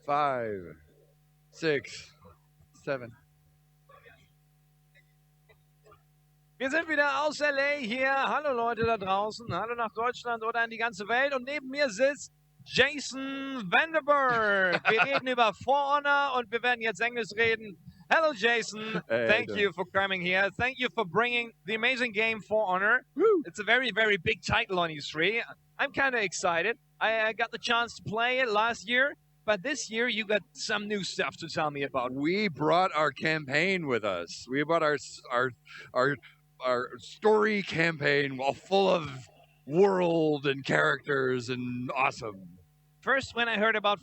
5, 6, 7. Wir sind wieder aus LA hier. Hallo Leute da draußen. Hallo nach Deutschland oder in die ganze Welt. Und neben mir sitzt Jason VandenBerghe. Wir reden über For Honor und wir werden jetzt Englisch reden. Hello Jason. Hey, Thank you for coming here. Thank you for bringing the amazing game For Honor. Woo. It's a very, very big title on E3. I'm kind of excited. I got the chance to play it last year. But this year, you got some new stuff to tell me about. We brought our campaign with us. We brought our story campaign, all full of world and characters and awesome. First, when I heard about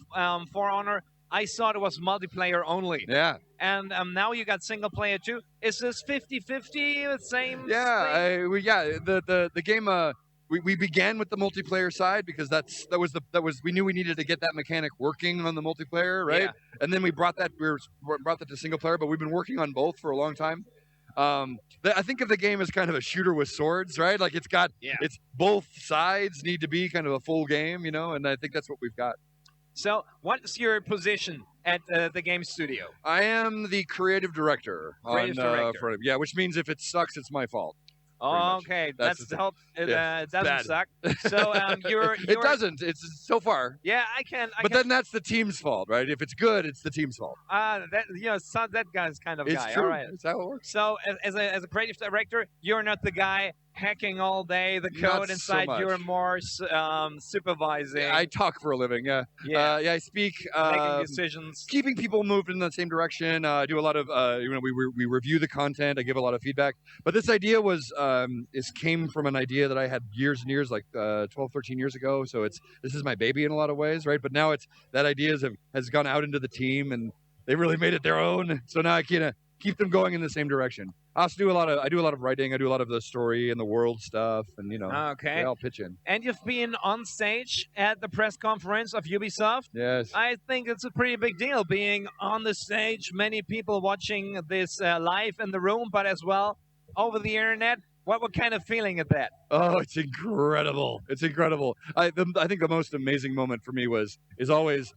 For Honor, I thought it was multiplayer only. Yeah. And now you got single player too. Is this 50-50, the same thing? The game. We began with the multiplayer side because that was we knew we needed to get that mechanic working on the multiplayer, right? Yeah. And then we brought that to single player, but we've been working on both for a long time. I think of the game as kind of a shooter with swords, right? Like it's both sides need to be kind of a full game, and I think that's what we've got. So, what's your position at the game studio? I am the creative director. Which means if it sucks, it's my fault. Okay, that's the help. It doesn't suck. So it doesn't. It's so far. Yeah, then that's the team's fault, right? If it's good, it's the team's fault. That guy's kind of it's guy. True. All right, that's how it works. So as a creative director, you're not the guy hacking all day the code inside. So you're more supervising. Yeah, I talk for a living. Yeah. I speak. Making decisions. Keeping people moved in the same direction. I do a lot of. We review the content. I give a lot of feedback. But this idea came from an idea that I had years and years, like 12, 13 years ago. So this is my baby in a lot of ways, right? But now that idea has gone out into the team, and they really made it their own. So now I kind of keep them going in the same direction. I also do a lot of writing. I do a lot of the story and the world stuff, and okay. I'll pitch in. And you've been on stage at the press conference of Ubisoft. Yes. I think it's a pretty big deal being on the stage. Many people watching this live in the room, but as well over the internet. What kind of feeling is that? Oh, it's incredible! It's incredible. I think the most amazing moment for me is always.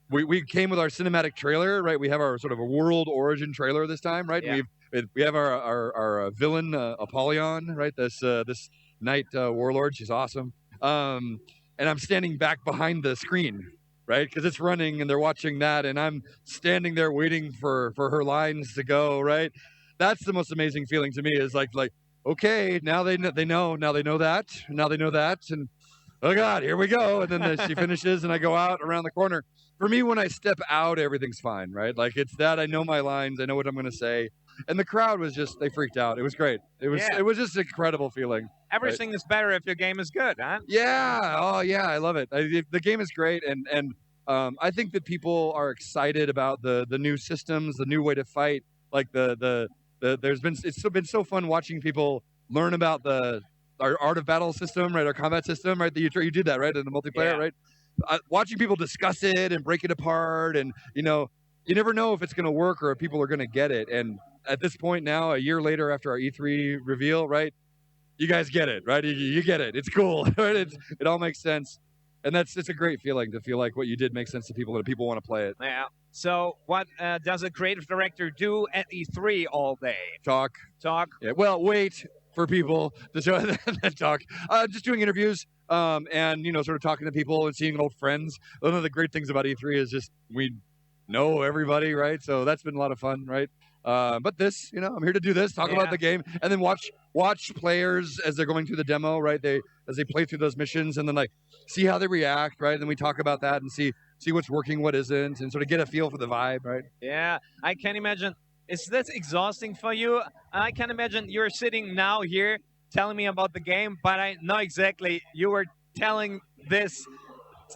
We came with our cinematic trailer, right? We have our sort of a world origin trailer this time, right? Yeah. We have our villain Apollyon, right? This knight warlord. She's awesome. And I'm standing back behind the screen, right? Because it's running and they're watching that, and I'm standing there waiting for her lines to go, right? That's the most amazing feeling to me. Is like okay, now they know that, and oh God, here we go. And then she finishes, and I go out around the corner. For me, when I step out, everything's fine, right? Like it's that I know my lines, I know what I'm going to say, and the crowd they freaked out. It was great. It was just an incredible feeling. Everything is better if your game is good, huh? Yeah. Oh yeah, I love it. The game is great, and I think that people are excited about the new systems, the new way to fight. Like it's been so fun watching people learn about our art of battle system, right? Our combat system, right? You did that, right? In the multiplayer, right? Watching people discuss it and break it apart, and you never know if it's going to work or if people are going to get it. And at this point now, a year later after our E3 reveal, right? You guys get it, right? You get it. It's cool, right? It all makes sense, and it's a great feeling to feel like what you did makes sense to people and people want to play it. Yeah. So what does a creative director do at E3 all day? Talk. Yeah. Well, wait for people to talk. Just doing interviews. And sort of talking to people and seeing old friends. One of the great things about E3 is just we know everybody, right? So that's been a lot of fun, right? But this, I'm here to do this, talk about the game, and then watch players as they're going through the demo, right? As they play through those missions, and then see how they react, right? And then we talk about that and see what's working, what isn't, and sort of get a feel for the vibe, right? Yeah, I can imagine. Is this exhausting for you? I can imagine you're sitting now here telling me about the game, but I know exactly you were telling this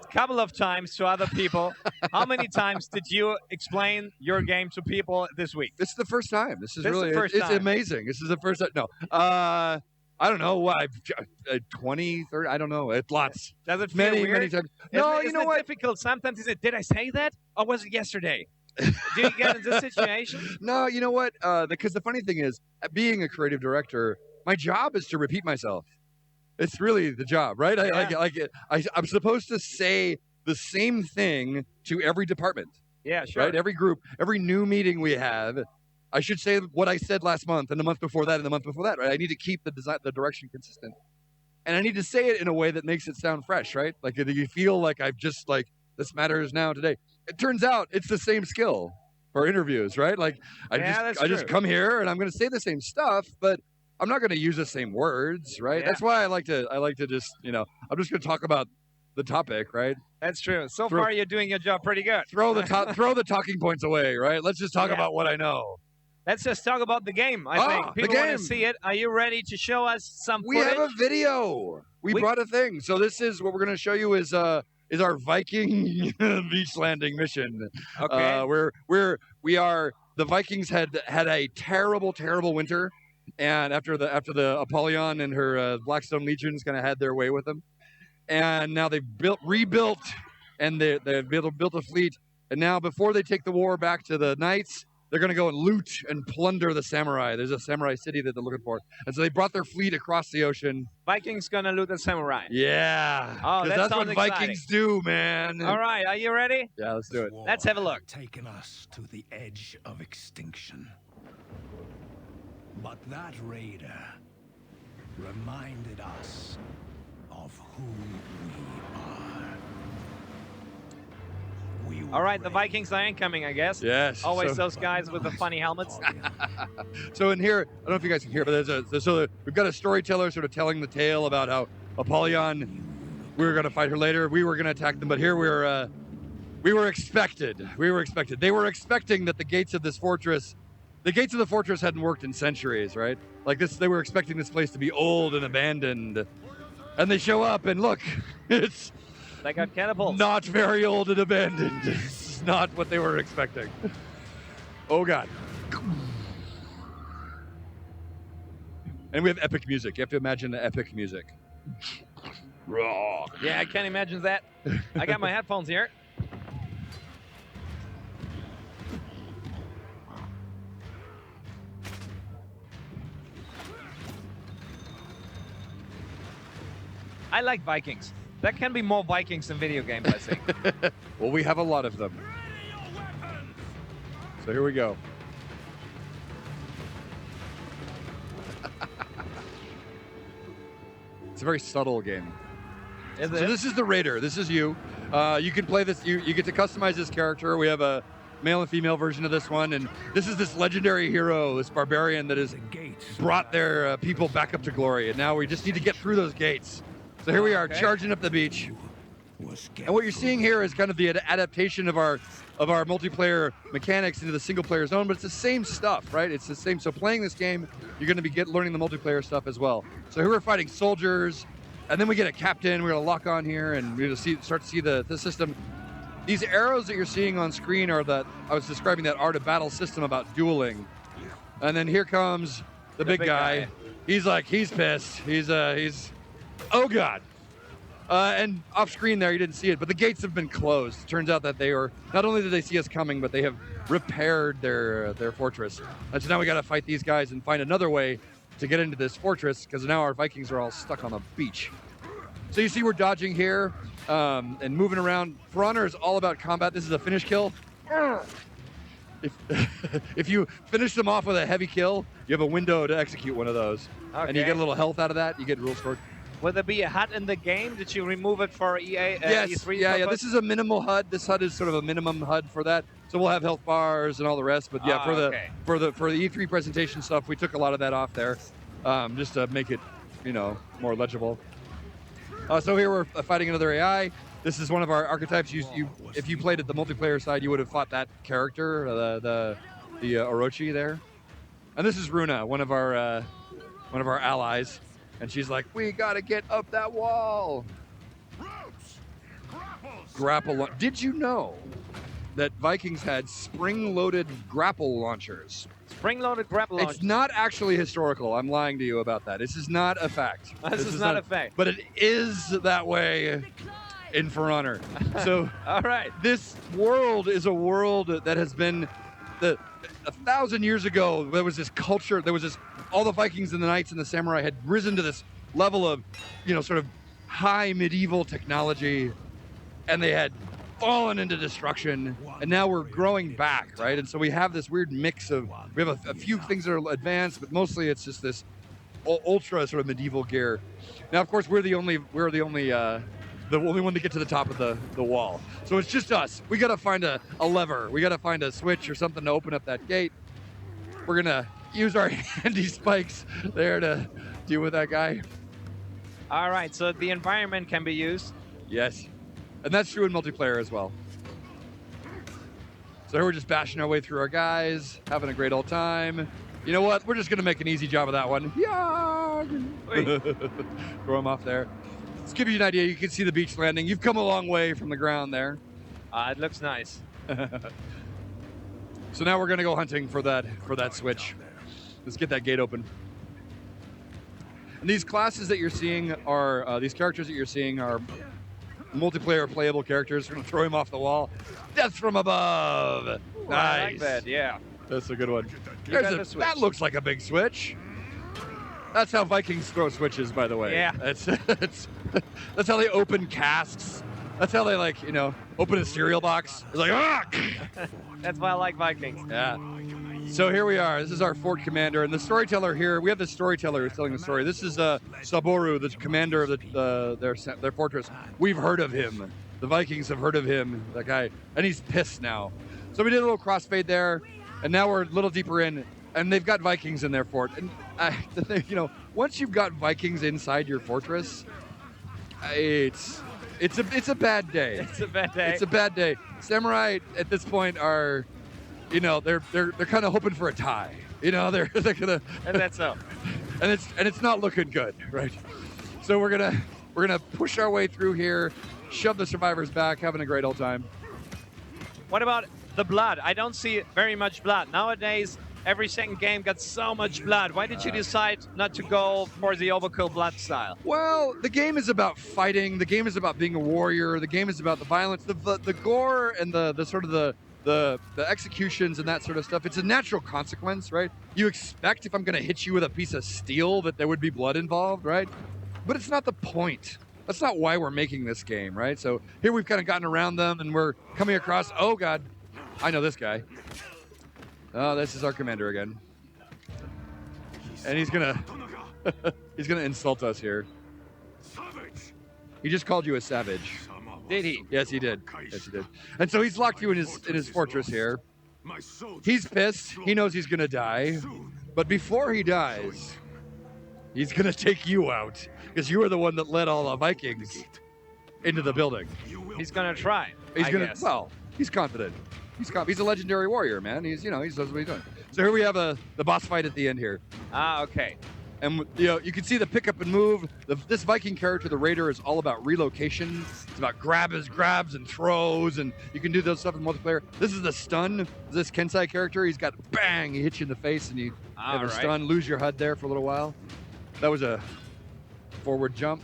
a couple of times to other people. How many times did you explain your game to people this week? This is the first time. This is it's amazing. This is the first time. No, I don't know. 20, 30, I don't know. It's lots. Does it feel weird? Many times. No, you know what? Difficult. Sometimes is it, did I say that? Or was it yesterday? Did you get in this situation? No, you know what? Because the funny thing is, being a creative director, my job is to repeat myself. It's really the job, right? I'm supposed to say the same thing to every department, Yeah, sure. right? Every group, every new meeting we have, I should say what I said last month and the month before that and the month before that, right? I need to keep the design, the direction consistent. And I need to say it in a way that makes it sound fresh, right? Like you feel like I've just like, this matters now today. It turns out it's the same skill for interviews, right? Like I just come here and I'm going to say the same stuff, but I'm not going to use the same words, right? Yeah. That's why I like to just, I'm just going to talk about the topic, right? That's true. So far, you're doing your job pretty good. Throw the talking points away, right? Let's just talk about what I know. Let's just talk about the game. I think people want to see it. Are you ready to show us some footage? We have a video. We brought a thing. So this is what we're going to show you is our Viking beach landing mission. Okay. The Vikings had a terrible winter, and after the Apollyon and her Blackstone legions kind of had their way with them, and now they've rebuilt, and they've built a fleet, and now before they take the war back to the knights, they're going to go and loot and plunder the samurai. There's a samurai city that they're looking for. And so they brought their fleet across the ocean. Vikings going to loot the samurai. Yeah. Oh, that's what Vikings do, man. All right. Are you ready? Yeah, let's do it. Let's have a look. Taken us to the edge of extinction. But that raider reminded us of who we are. All right, the Vikings are incoming, I guess. Yes. Always those guys with the funny helmets. So in here, I don't know if you guys can hear, but we've got a storyteller sort of telling the tale about how Apollyon, we were going to fight her later. We were going to attack them, but here we were expected. We were expected. They were expecting that the gates of the fortress hadn't worked in centuries, right? Like this, they were expecting this place to be old and abandoned. And they show up and look, it's they got catapults. Not very old and abandoned. It's not what they were expecting. Oh God. And we have epic music. You have to imagine the epic music. Yeah, I can't imagine that. I got my headphones here. I like Vikings. There can be more Vikings than video games, I think. Well, we have a lot of them. So here we go. It's a very subtle game. So this is the Raider. This is you. You can play this. You get to customize this character. We have a male and female version of this one, and this is this legendary hero, this barbarian that has brought their people back up to glory, and now we just need to get through those gates. So here we are, charging up the beach. And what you're seeing here is kind of the adaptation of our multiplayer mechanics into the single player zone, but it's the same stuff, right? It's the same. So playing this game, you're going to be learning the multiplayer stuff as well. So here we're fighting soldiers, and then we get a captain. We're going to lock on here, and we're going to start to see the system. These arrows that you're seeing on screen are I was describing that art of battle system about dueling. And then here comes the big guy. He's pissed. He's oh God. And off screen there, you didn't see it, but the gates have been closed. It turns out that not only did they see us coming, but they have repaired their fortress. And so now we got to fight these guys and find another way to get into this fortress, because now our Vikings are all stuck on the beach. So you see we're dodging here and moving around. For Honor is all about combat. This is a finish kill. If you finish them off with a heavy kill, you have a window to execute one of those. Okay. And you get a little health out of that. You get rules for it. Will there be a HUD in the game? Did you remove it for EA? Yes, E3 yeah. This is a minimal HUD. This HUD is sort of a minimum HUD for that. So we'll have health bars and all the rest. But yeah, for the E3 presentation stuff, we took a lot of that off there, just to make it, more legible. So here we're fighting another AI. This is one of our archetypes. If you played at the multiplayer side, you would have fought that character, the Orochi there. And this is Runa, one of our allies. And she's like, we gotta get up that wall. Grapple. Did you know that Vikings had spring-loaded grapple launchers? Spring-loaded grapple launchers. It's not actually historical. I'm lying to you about that. This is not a fact. This is not a fact. But it is that way in For Honor. So, all right. This world is a world that has been 1,000 years ago. There was this culture. All the Vikings and the knights and the samurai had risen to this level of, sort of high medieval technology. and they had fallen into destruction, and now we're growing back, right? And so we have this weird mix of, we have a few things that are advanced, but mostly it's just this ultra sort of medieval gear. Now, of course, we're the only one to get to the top of the wall. So it's just us. We gotta find a lever. We gotta find a switch or something to open up that gate. We're gonna use our handy spikes there to deal with that guy. All right, so the environment can be used. Yes. And that's true in multiplayer as well. So here we're just bashing our way through our guys, having a great old time. You know what? We're just gonna make an easy job of that one. Yeah. Throw him off there. Let's give you an idea. You can see the beach landing. You've come a long way from the ground there. It looks nice. So now we're gonna go hunting for that switch. Let's get that gate open. And these classes that you're seeing are these characters that you're seeing are multiplayer playable characters. We're gonna throw him off the wall. Death from above. Ooh, Nice. I like that, yeah. That's a good one. got the switch. That looks like a big switch. That's how Vikings throw switches, by the way. Yeah. That's how they open casks. That's how they open a cereal box. It's like, ah! That's why I like Vikings. Yeah. So here we are. This is our fort commander, and the storyteller here. We have the storyteller who's telling the story. This is Saboru, the commander of their fortress. We've heard of him. The Vikings have heard of him. That guy, and he's pissed now. So we did a little crossfade there, and now we're a little deeper in, and they've got Vikings in their fort. And the thing, once you've got Vikings inside your fortress, it's a bad day. It's a bad day. It's a bad day. Samurai at this point are, they're kind of hoping for a tie. They're gonna. And that's so. And it's not looking good, right? So we're gonna push our way through here, shove the survivors back, having a great old time. What about the blood? I don't see very much blood. Nowadays, every second game got so much blood. Why did you decide not to go for the overkill blood style? Well, the game is about fighting. The game is about being a warrior. The game is about the violence, the gore, and the sort of the executions and that sort of stuff. It's a natural consequence, right? You expect if I'm going to hit you with a piece of steel that there would be blood involved, right? But it's not the point. That's not why we're making this game, right? So here we've kind of gotten around them, and we're coming across. Oh God, I know this guy. Oh, this is our commander again, and he's gonna insult us here. He just called you a savage. Did he? Yes, he did. Yes, he did. And so he's locked you in his fortress here. He's pissed. He knows he's gonna die, but before he dies, he's gonna take you out because you were the one that led all the Vikings into the building. He's gonna try. He's I gonna. guess. Well, he's confident. He's a legendary warrior, man. He knows what he's doing. So here we have the boss fight at the end here. Okay. And you can see the pick up and move. This Viking character, the Raider, is all about relocation. It's about grabs and throws, and you can do those stuff in multiplayer. This is the stun. This Kensai character, he's got bang, he hits you in the face, and you have a stun, lose your HUD there for a little while. That was a forward jump.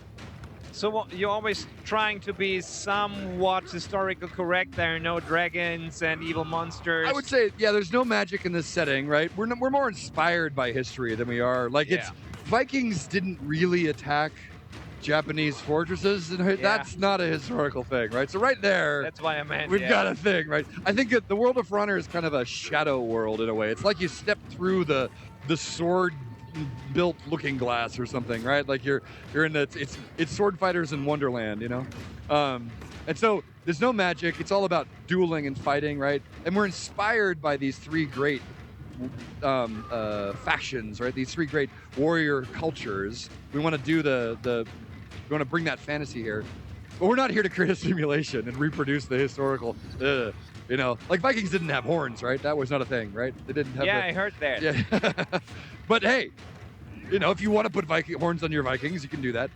So you're always trying to be somewhat historical correct. There are no dragons and evil monsters. I would say, yeah, there's no magic in this setting, right? We're more inspired by history than we are. It's Vikings didn't really attack Japanese fortresses, and that's not a historical thing, right? So right there, that's why I meant we've got a thing, right? I think that the world of For Honor is kind of a shadow world in a way. It's like you step through the sword built looking glass or something, right? Like you're in it's sword fighters in Wonderland, and so there's no magic. It's all about dueling and fighting, right? And we're inspired by these three great factions, right? These three great warrior cultures. We want to do we want to bring that fantasy here, but we're not here to create a simulation and reproduce the historical. Like Vikings didn't have horns, right? That was not a thing, right? They didn't have. Yeah, I heard that. Yeah. But hey, if you want to put horns on your Vikings, you can do that.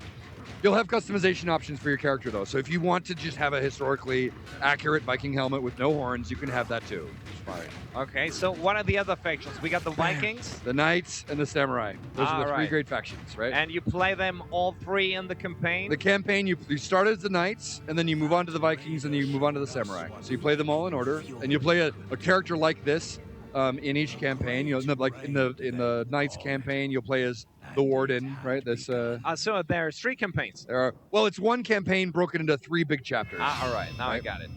You'll have customization options for your character, though. So if you want to just have a historically accurate Viking helmet with no horns, you can have that too. It's fine. Okay, so what are the other factions? We got the Vikings, the Knights, and the Samurai. Those are the three great factions, right? And you play them all three in the campaign? The campaign, you start as the Knights, and then you move on to the Vikings, and then you move on to the Samurai. So you play them all in order, and you play a character like this in each campaign. Like in the Knights campaign, you'll play as the Warden, right? This So there's 3 campaigns. well, it's one campaign broken into 3 big chapters. All right, now I right? got it.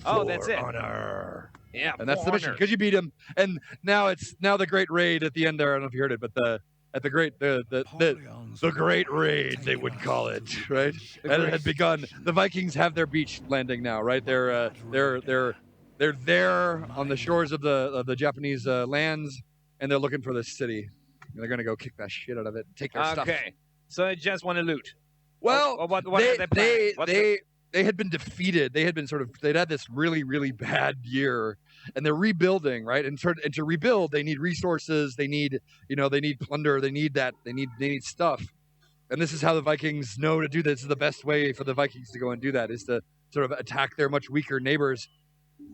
Oh, that's For it. honor. Yeah, And that's for the mission honor. because you beat him. And now the great raid at the end there. I don't know if you heard it, but the great raid they would call it, right? And it had begun. The Vikings have their beach landing now, right? They're there on the shores of the Japanese lands, and they're looking for this city. And they're gonna go kick that shit out of it, take their stuff. Okay, so they just want to loot. Well, What are they planning? they had been defeated. They had been they'd had this really, really bad year, and they're rebuilding, right? And to rebuild, they need resources. They need, they need plunder. They need that. They need stuff. And this is how the Vikings know to do this. This is the best way for the Vikings to go and do that is to sort of attack their much weaker neighbors.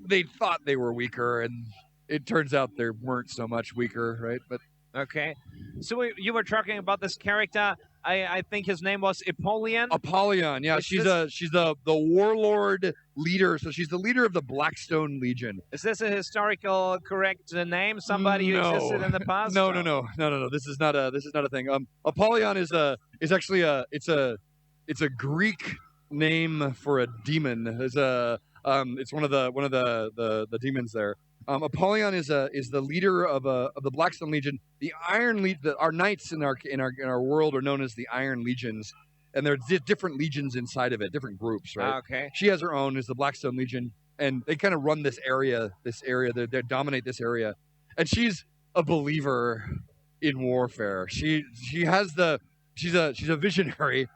They thought they were weaker, and it turns out they weren't so much weaker, right? But Okay, so you were talking about this character. I think his name was Apollyon. Apollyon, yeah, she's the warlord leader. So she's the leader of the Blackstone Legion. Is this a historical correct name? Somebody who existed in the past? No. This is not a thing. Apollyon is actually it's a Greek name for a demon. It's one of the demons there. Apollyon is the leader of the Blackstone Legion. The Iron our knights in our world are known as the Iron Legions, and there are different legions inside of it, different groups, right? Okay. She has her own, is the Blackstone Legion, and they kind of run this area. They dominate this area, and she's a believer in warfare. She's a visionary.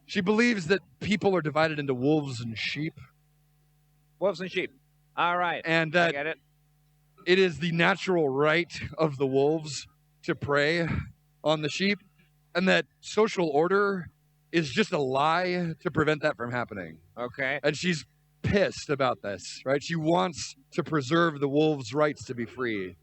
She believes that people are divided into wolves and sheep. Wolves and sheep. All right. And that I get it. It is the natural right of the wolves to prey on the sheep, and that social order is just a lie to prevent that from happening. Okay. And she's pissed about this, right? She wants to preserve the wolves' rights to be free.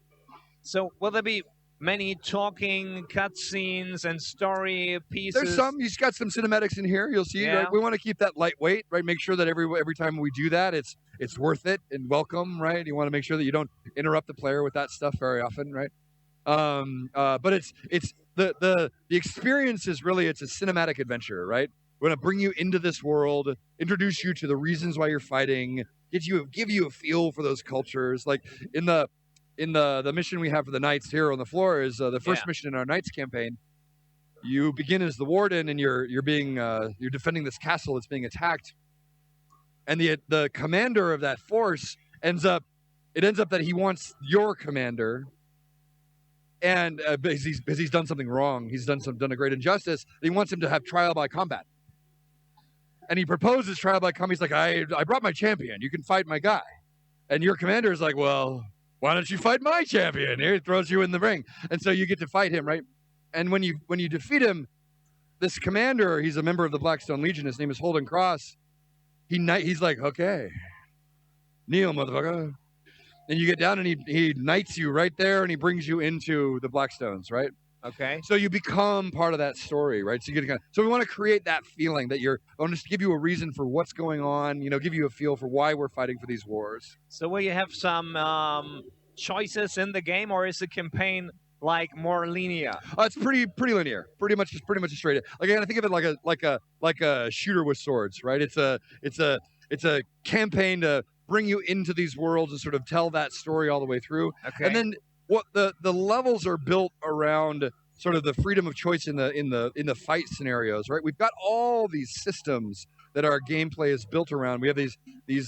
So will there be many talking cutscenes and story pieces? There's some. You've got some cinematics in here. You'll see. Yeah. Right? We want to keep that lightweight, right? Make sure that every time we do that, it's worth it and welcome, right? You want to make sure that you don't interrupt the player with that stuff very often, right? But it's the experience is really it's a cinematic adventure, right? We're gonna bring you into this world, introduce you to the reasons why you're fighting, give you a feel for those cultures. Like in the mission we have for the Knights here on the floor is the first mission in our Knights campaign. You begin as the Warden, and you're defending this castle that's being attacked, and the commander of that force ends up that he wants your commander, and because he's done something wrong, he's done a great injustice. He wants him to have trial by combat, and he proposes trial by combat. He's like, I brought my champion. You can fight my guy, and your commander is like, well, why don't you fight my champion? Here, he throws you in the ring, and so you get to fight him, right? And when you defeat him, this commander, he's a member of the Blackstone Legion. His name is Holden Cross. He's like, okay, kneel, motherfucker. And you get down, and he knights you right there, and he brings you into the Blackstones, right? Okay. So you become part of that story, right? So we want to create that feeling that I want to give you a reason for what's going on, give you a feel for why we're fighting for these wars. So will you have some choices in the game, or is the campaign like more linear? It's pretty linear, pretty much a straight. Like I gotta think of it like a shooter with swords, right? It's a campaign to bring you into these worlds and sort of tell that story all the way through. Okay. And then what the levels are built around sort of the freedom of choice in the fight scenarios, right? We've got all these systems that our gameplay is built around. We have these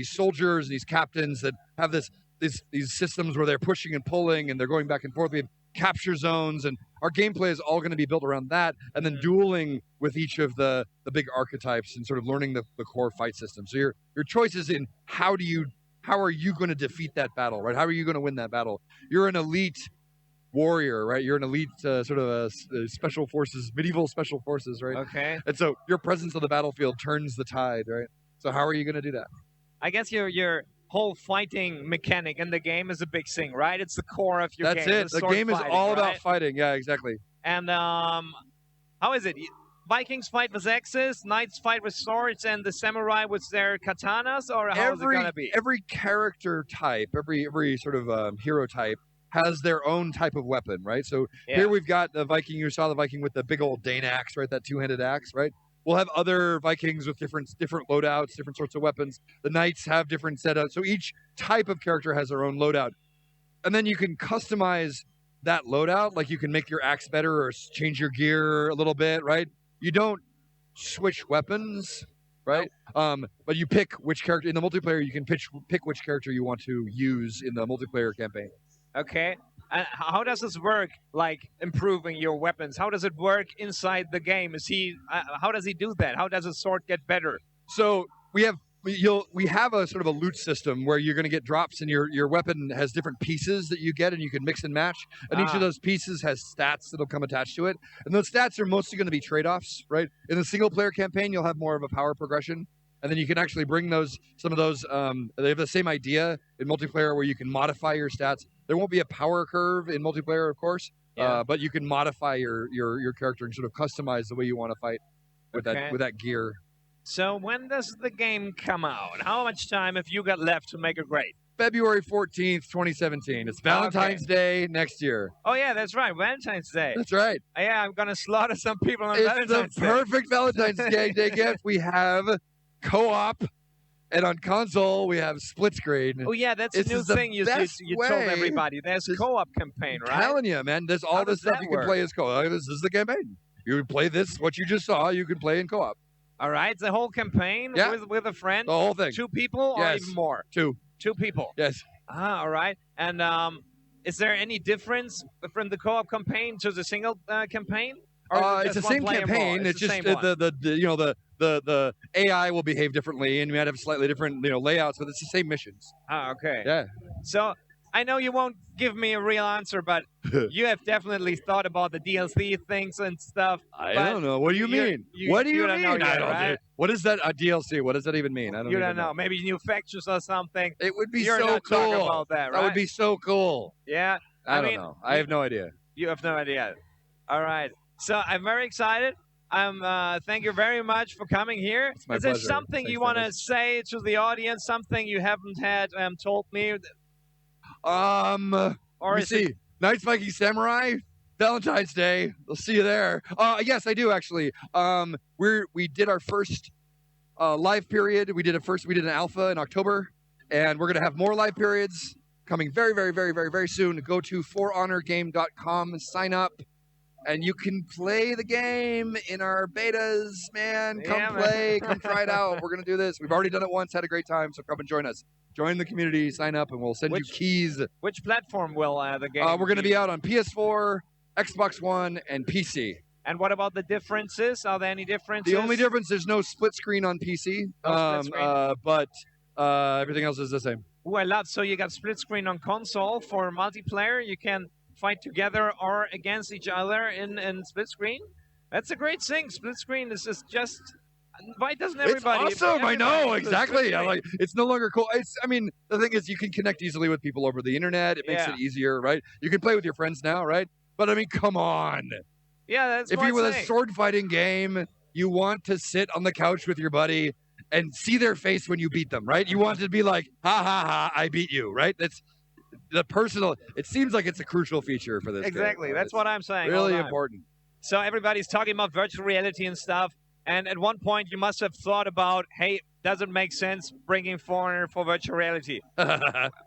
soldiers, these captains that have these systems where they're pushing and pulling and they're going back and forth. We have capture zones, and our gameplay is all going to be built around that, and then dueling with each of the big archetypes and sort of learning the core fight system. So your choice is in how are you going to defeat that battle, right? How are you going to win that battle? You're an elite warrior, right? You're an elite sort of special forces, medieval special forces, right? Okay. And so your presence on the battlefield turns the tide, right? So how are you going to do that? I guess your whole fighting mechanic in the game is a big thing, right? It's the core of your game. That's it. The game is all about fighting. Yeah, exactly. And how is it? Vikings fight with axes, knights fight with swords, and the samurai with their katanas, or how is it gonna be? Every character type, every sort of hero type has their own type of weapon, right? So here we've got the Viking. You saw the Viking with the big old Dane axe, right? That two-handed axe, right? We'll have other Vikings with different loadouts, different sorts of weapons. The knights have different setups. So each type of character has their own loadout. And then you can customize that loadout. Like you can make your axe better or change your gear a little bit, right? You don't switch weapons, right? But you pick which character in the multiplayer. You can pick which character you want to use in the multiplayer campaign. Okay. And how does this work? Like improving your weapons? How does it work inside the game? How does he do that? How does his sword get better? So we have a sort of a loot system where you're going to get drops, and your weapon has different pieces that you get, and you can mix and match. And each of those pieces has stats that'll come attached to it, and those stats are mostly going to be trade-offs, right? In the single-player campaign, you'll have more of a power progression, and then you can actually bring some of those. They have the same idea in multiplayer where you can modify your stats. There won't be a power curve in multiplayer, of course, but you can modify your character and sort of customize the way you want to fight with that gear. So when does the game come out? How much time have you got left to make it great? February 14th, 2017. It's Valentine's Day next year. Oh, yeah, that's right. Valentine's Day. That's right. Yeah, I'm going to slaughter some people on It's Valentine's the Day. perfect Valentine's Day gift. We have co-op, and on console, we have split screen. Oh, yeah, that's a new thing you told everybody. There's a co-op campaign, right? I'm telling you, man. There's all this stuff you can play as co-op. This is the campaign. You can play this, what you just saw, you can play in co-op. All right, the whole campaign with a friend? The whole thing. 2 people or even more? 2. 2 people? Yes. All right. And is there any difference from the co-op campaign to the single campaign? Or it's the same campaign. It's just the AI will behave differently, and we might have slightly different layouts, but it's the same missions. Ah, okay. Yeah. So I know you won't give me a real answer, but you have definitely thought about the DLC things and stuff. I don't know. What do you mean? What do you mean? Yet, right? What is that DLC? What does that even mean? I don't. You don't know. Maybe new factions or something. It would be You're so not cool. talking about that, right? That would be so cool. Yeah. I don't know. I have no idea. You have no idea. All right. So I'm very excited. Thank you very much for coming here. It's my Is there pleasure. something Thanks, you want to Dennis. say to the audience? Something you haven't had told me? Or Or see. Knights Viking Samurai, Valentine's Day. We'll see you there. Yes, I do actually. We did our first live period. We did an alpha in October, and we're gonna have more live periods coming very, very, very, very, very soon. Go to forhonorgame.com and sign up. And you can play the game in our betas, man. Come play, come try it out. We're going to do this. We've already done it once, had a great time, so come and join us. Join the community, sign up, and we'll send you keys. Which platform will the game We're going to be out on PS4, Xbox One, and PC. And what about the differences? Are there any differences? The only difference, there's no split screen on PC, but everything else is the same. Ooh, I love. So you got split screen on console for multiplayer. You can fight together or against each other in split screen. That's a great thing. Split screen is just. Why doesn't everybody? It's awesome. I know exactly. Like it's no longer cool. The thing is, you can connect easily with people over the internet. It makes it easier, right? You can play with your friends now, right? But I mean, come on. Yeah, that's. If you're with a sword fighting game, you want to sit on the couch with your buddy and see their face when you beat them, right? You want to be like, ha ha ha, I beat you, right? That's the personal. It seems like it's a crucial feature for this. Exactly. Game, that's what I'm saying. Really important. So everybody's talking about virtual reality and stuff. And at one point, you must have thought about, hey, does it make sense bringing Foreigner for virtual reality?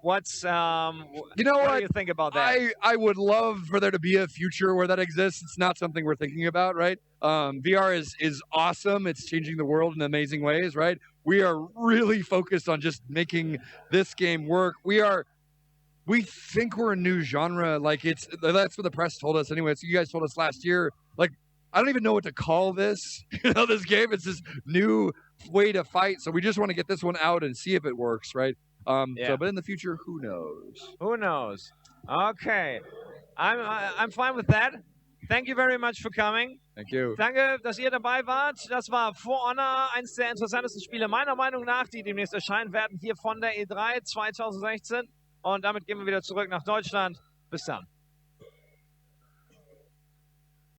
What's what do you think about that? I would love for there to be a future where that exists. It's not something we're thinking about, right? VR is awesome. It's changing the world in amazing ways, right? We are really focused on just making this game work. We think we're a new genre. Like that's what the press told us anyway. So you guys told us last year. Like, I don't even know what to call this. This game. It's this new way to fight. So we just want to get this one out and see if it works, right? But in the future, who knows? Who knows? Okay, I'm fine with that. Thank you very much for coming. Thank you. Danke, dass ihr dabei wart. Das war For Honor, eines der interessantesten Spiele meiner Meinung nach, die demnächst erscheinen werden hier von der E3 2016. Und damit gehen wir wieder zurück nach Deutschland. Bis dann.